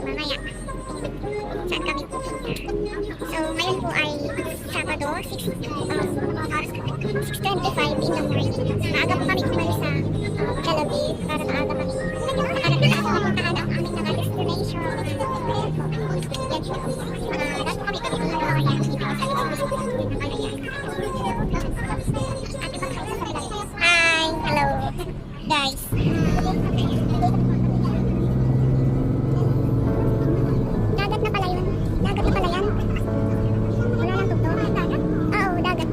mamaya. Saan kami pupunta. So, ngayon po ay Sabado, 6:25 in the morning. Maaga po kami kumalis sa Calabi para maaga kami puntahan ang aming mga destination. Yan po. Lahat po kami pupunta kaya hindi ko sa Hi! Hello! Guys! Dagat na pala yun. Dagat na pala yan. Wala lang tugtog. Dagat? Oo, dagat.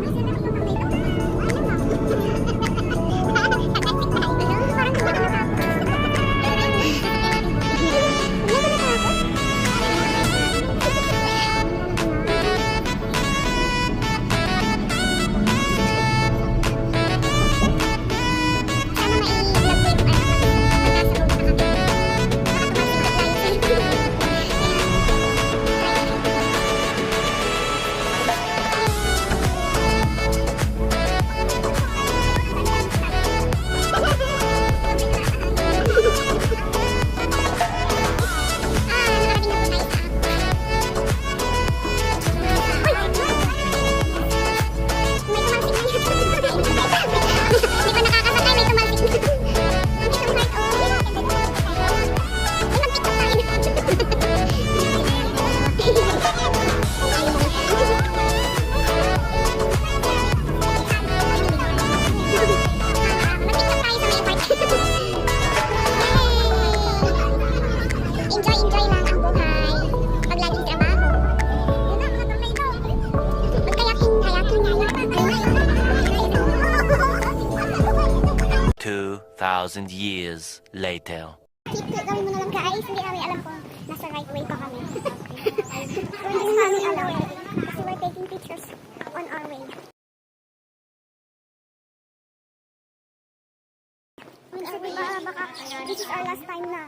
Enjoy lang ang buhay. Pag laging trabaho. 2,000 years later. Gawin mo na lang guys. Hindi namin alam kung nasa right way pa kami. So hindi namin alam. Kasi we're taking pictures on our way. Baka this is our last time na.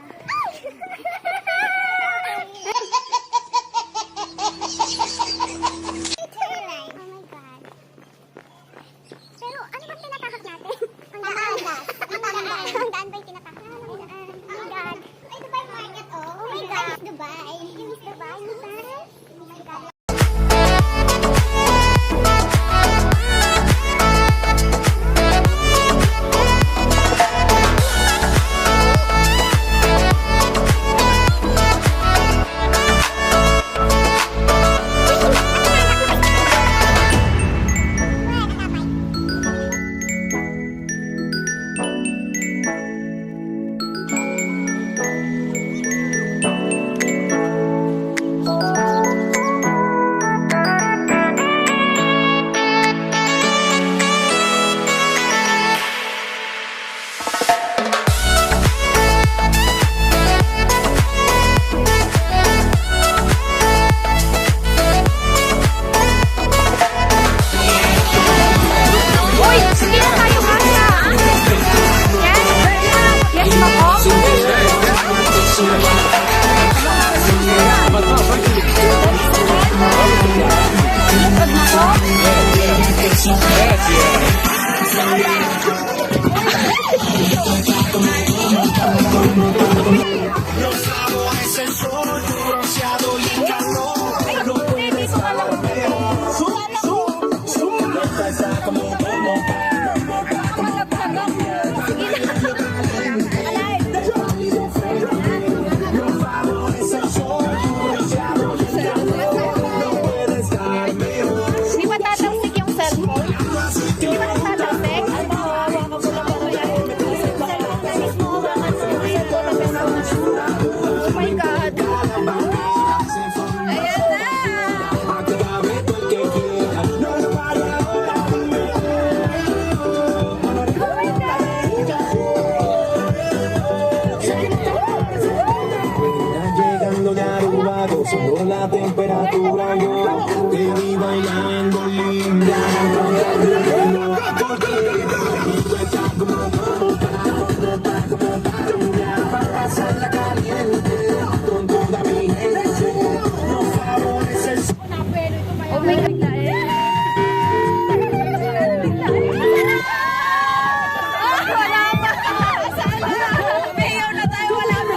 Pero ano ba tinatahak natin? Ang daan. Ang daan ba yung tinatahak? Oh my God. Ay, Dubai Market, oh. Oh my God. Dubai. Miss Dubai. Sube la temperatura, yo te vi bailando linda. Porque tú estás como para pasarla caliente con toda mi gente. No favorece el sol. Oh my God. Wala pa. Mayor na tayo. Wala pa.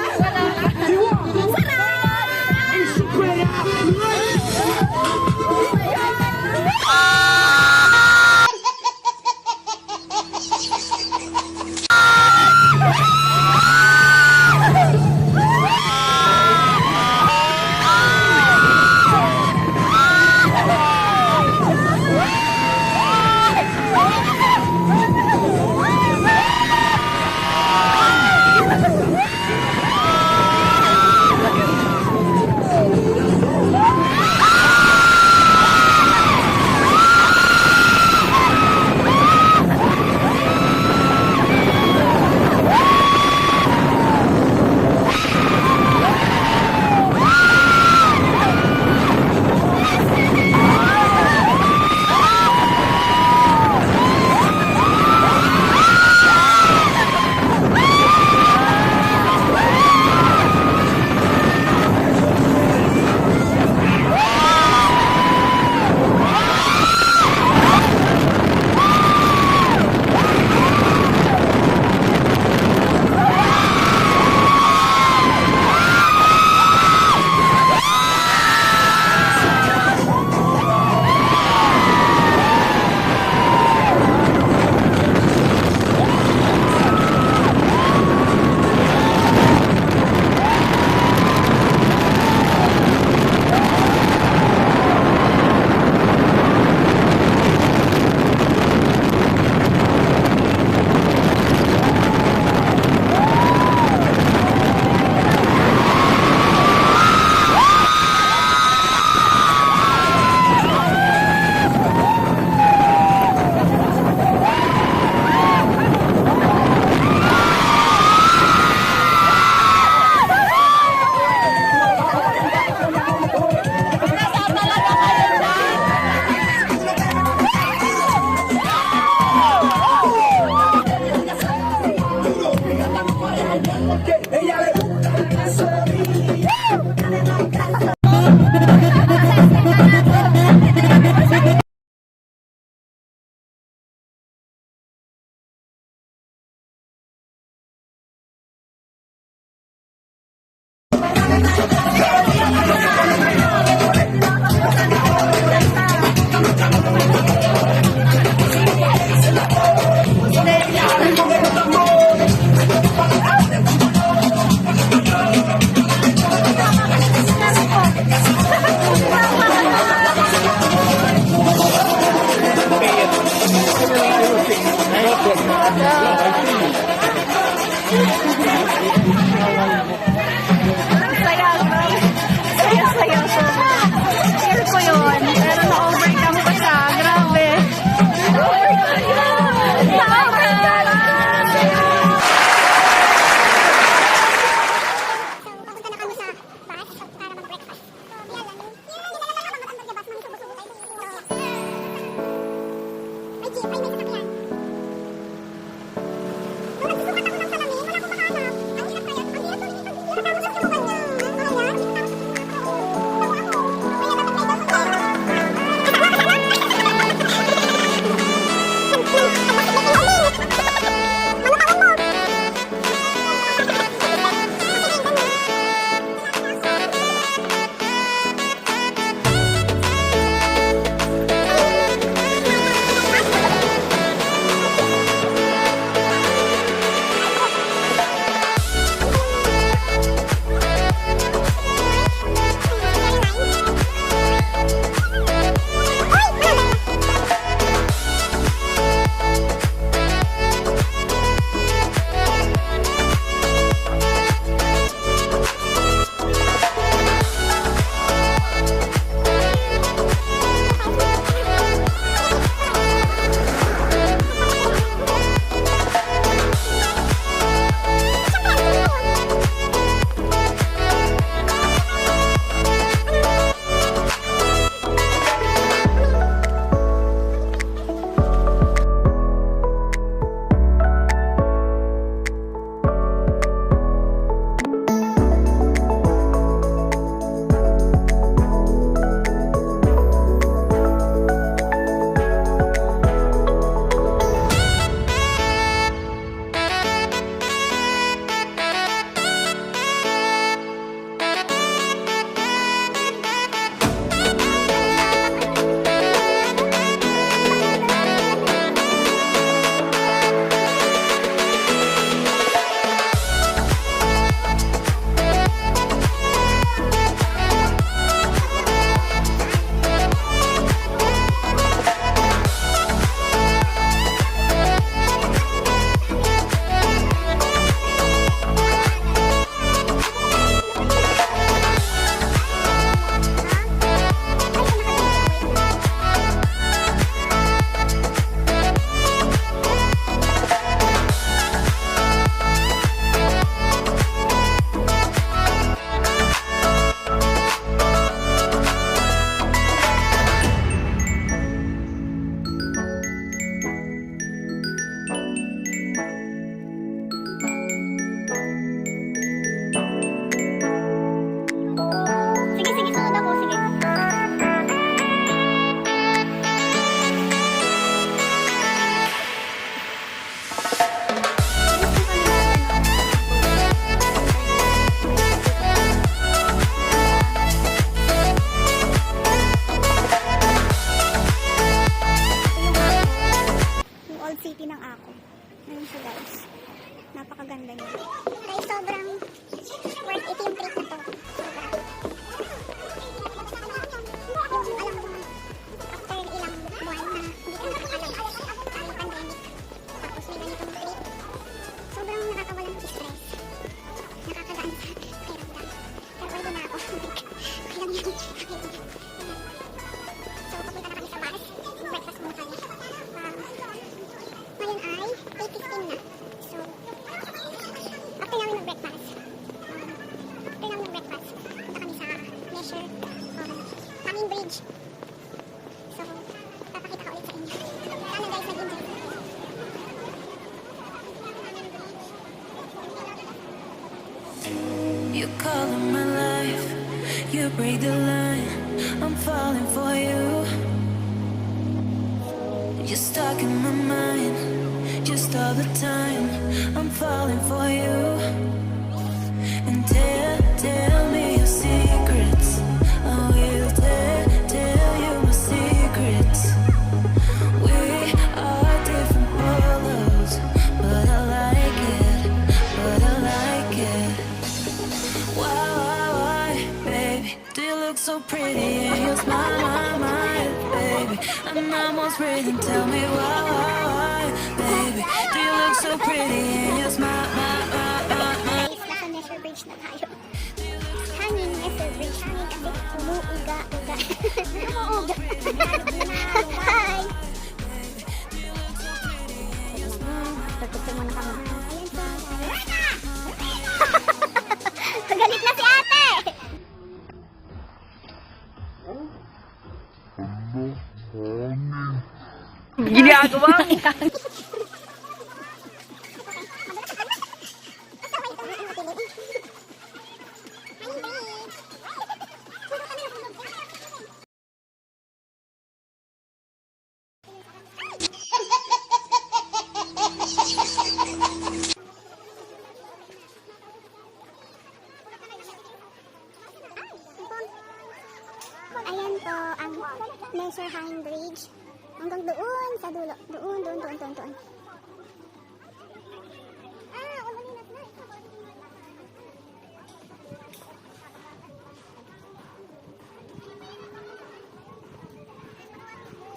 Bridge. So, papakita ko ulit sa inyo. Sana guys, nag-enjoy. You color my life, you break the line. I'm falling for you. You're stuck in my mind, just all the time. I'm falling for you. And tell me your secrets. I will tell you my secrets. We are different colors, but I like it, but I like it. Why, baby, do you look so pretty and you smile my baby? I'm almost breathing, tell me why, baby, do you look so pretty and you smile Guys, nasa Nestor Bridge na tayo. Hangin Nestor Bridge. Hangin kasi umuuga-uga. Umuuga. Hi! Tutugtog muna kami. Ayan po, guys. Galit na si ate! Ginagawa mo. Ayan po ang Nestor Hanging Bridge. Hanggang doon sa dulo. Doon. Umulinat na.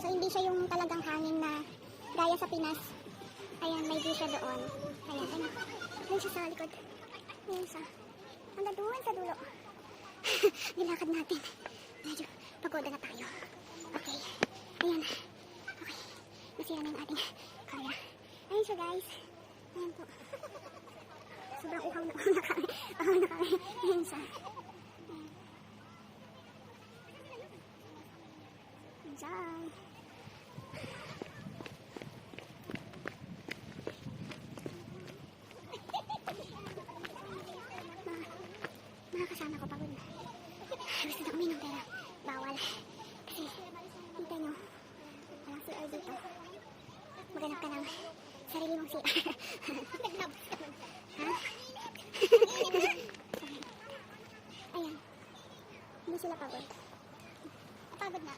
So, hindi siya yung talagang hangin na gaya sa Pinas. Ayan, may view siya doon. Ayan. Doon siya sa likod. Ayan siya. Hanggang doon sa dulo. Nilakad natin. Medyo pagoda na tayo. Okay. Ayan. Okay. Nasira na yung ating camera. Ayan siya, guys. Ayan po. Sobrang uhaw na kami. Ayan siya. Ayan. Ayan. Mga kasama ko pagod na. Gusto na uminom pero bawal. Kasi, hintay nyo. Walang CR dito. Maghanap ka ng sarili mong CR. Naglabas ka nun. Ha? Ayan. Hindi sila pagod. Pagod na.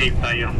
safe tayo.